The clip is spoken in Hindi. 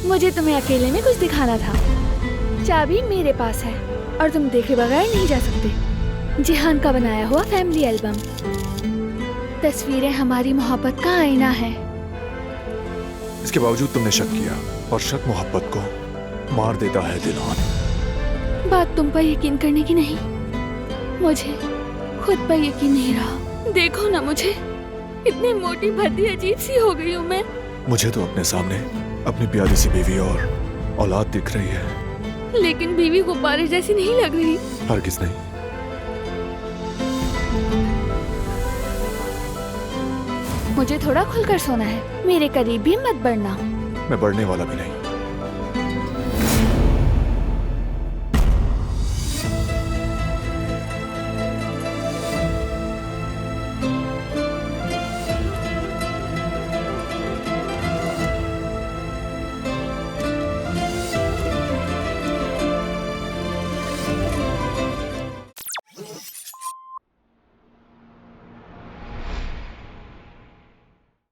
मुझे तुम्हें अकेले में कुछ दिखाना था। चाबी मेरे पास है और तुम देखे बगैर नहीं जा सकते। जिहान का बनाया हुआ फैमिली एल्बम। तस्वीरें हमारी मोहब्बत का आईना है। इसके बावजूद तुमने शक किया और शक मोहब्बत को मार देता है दिलान। बात तुम पर यकीन करने की नहीं, मुझे खुद पर यकीन नहीं रहा। देखो ना मुझे, इतनी मोटी भद्दी अजीब सी हो गई हूँ मैं। मुझे तो अपने सामने अपनी प्यारी सी बीवी और औलाद दिख रही है, लेकिन बीवी गुब्बारे जैसी नहीं लग रही। हरगिज़ नहीं। मुझे थोड़ा खुलकर सोना है, मेरे करीब भी मत बढ़ना। मैं बढ़ने वाला भी नहीं।